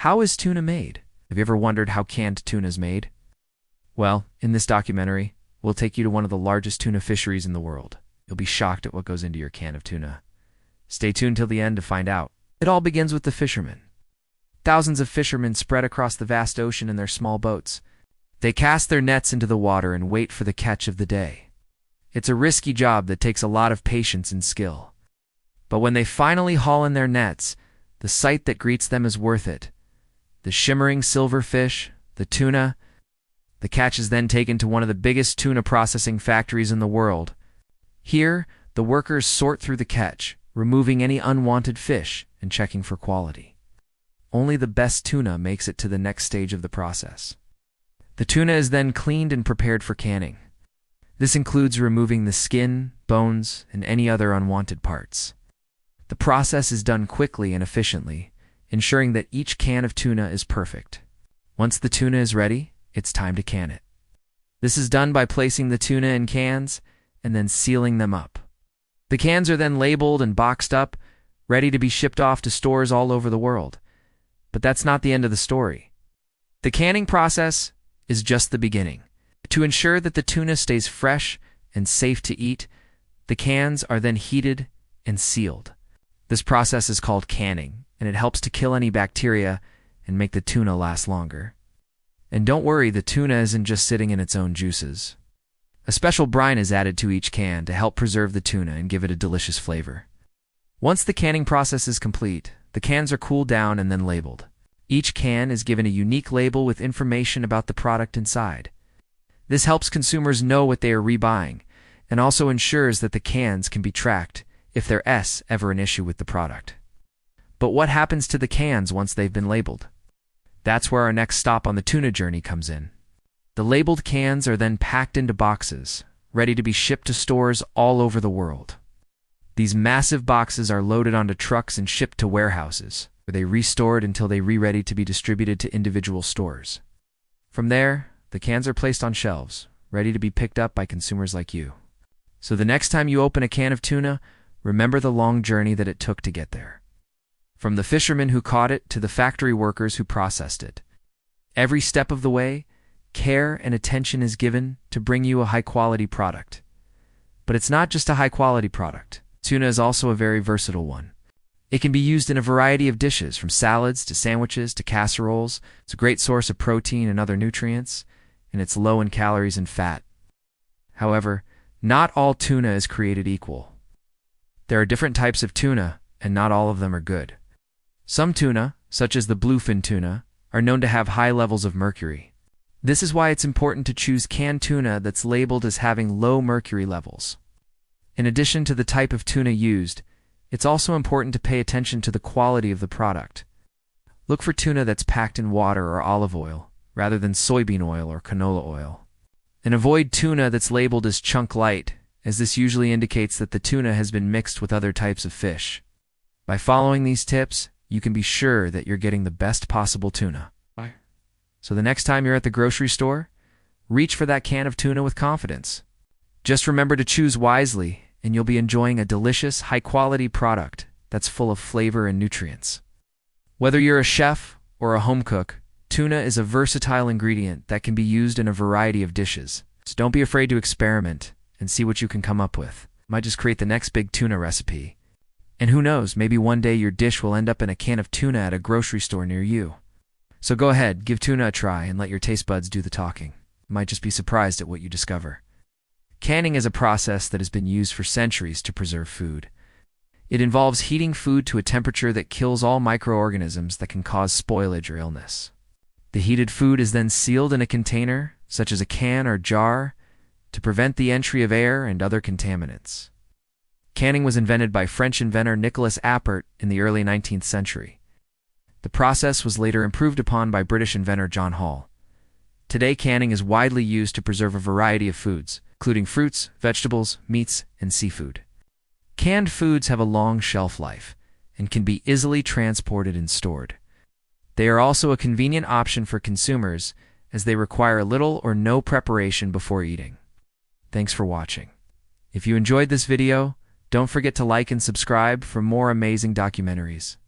How is tuna made? Have you ever wondered how canned tuna is made? Well, in this documentary, we'll take you to one of the largest tuna fisheries in the world. You'll be shocked at what goes into your can of tuna. Stay tuned till the end to find out. It all begins with the fishermen. Thousands of fishermen spread across the vast ocean in their small boats. They cast their nets into the water and wait for the catch of the day. It's a risky job that takes a lot of patience and skill. But when they finally haul in their nets, the sight that greets them is worth it. The shimmering silver fish, the tuna. The catch is then taken to one of the biggest tuna processing factories in the world. Here, the workers sort through the catch, removing any unwanted fish and checking for quality. Only the best tuna makes it to the next stage of the process. The tuna is then cleaned and prepared for canning. This includes removing the skin, bones, and any other unwanted parts. The process is done quickly and efficiently, ensuring that each can of tuna is perfect. Once the tuna is ready, it's time to can it. This is done by placing the tuna in cans and then sealing them up. The cans are then labeled and boxed up, ready to be shipped off to stores all over the world. But that's not the end of the story. The canning process is just the beginning. To ensure that the tuna stays fresh and safe to eat, the cans are then heated and sealed. This process is called canning, and it helps to kill any bacteria and make the tuna last longer. And don't worry, the tuna isn't just sitting in its own juices. A special brine is added to each can to help preserve the tuna and give it a delicious flavor. Once the canning process is complete, the cans are cooled down and then labeled. Each can is given a unique label with information about the product inside. This helps consumers know what they are rebuying, and also ensures that the cans can be tracked if there's ever an issue with the product. But what happens to the cans once they've been labeled? That's where our next stop on the tuna journey comes in. The labeled cans are then packed into boxes, ready to be shipped to stores all over the world. These massive boxes are loaded onto trucks and shipped to warehouses, where they restored until they're ready to be distributed to individual stores. From there, the cans are placed on shelves, ready to be picked up by consumers like you. So the next time you open a can of tuna, remember the long journey that it took to get there. From the fishermen who caught it to the factory workers who processed it. Every step of the way, care and attention is given to bring you a high-quality product. But it's not just a high-quality product. Tuna is also a very versatile one. It can be used in a variety of dishes, from salads to sandwiches to casseroles. It's a great source of protein and other nutrients, and it's low in calories and fat. However, not all tuna is created equal. There are different types of tuna, and not all of them are good. Some tuna, such as the bluefin tuna, are known to have high levels of mercury. This is why it's important to choose canned tuna that's labeled as having low mercury levels. In addition to the type of tuna used, it's also important to pay attention to the quality of the product. Look for tuna that's packed in water or olive oil, rather than soybean oil or canola oil. And avoid tuna that's labeled as chunk light, as this usually indicates that the tuna has been mixed with other types of fish. By following these tips, you can be sure that you're getting the best possible tuna. So the next time you're at the grocery store, reach for that can of tuna with confidence. Just remember to choose wisely, and you'll be enjoying a delicious, high-quality product that's full of flavor and nutrients. Whether you're a chef or a home cook, tuna is a versatile ingredient that can be used in a variety of dishes. So don't be afraid to experiment and see what you can come up with. Might just create the next big tuna recipe. And who knows, maybe one day your dish will end up in a can of tuna at a grocery store near you. So go ahead, give tuna a try and let your taste buds do the talking. You might just be surprised at what you discover. Canning is a process that has been used for centuries to preserve food. It involves heating food to a temperature that kills all microorganisms that can cause spoilage or illness. The heated food is then sealed in a container, such as a can or jar, to prevent the entry of air and other contaminants. Canning was invented by French inventor Nicolas Appert in the early 19th century. The process was later improved upon by British inventor John Hall. Today, canning is widely used to preserve a variety of foods, including fruits, vegetables, meats, and seafood. Canned foods have a long shelf life and can be easily transported and stored. They are also a convenient option for consumers as they require little or no preparation before eating. Thanks for watching. If you enjoyed this video, don't forget to like and subscribe for more amazing documentaries.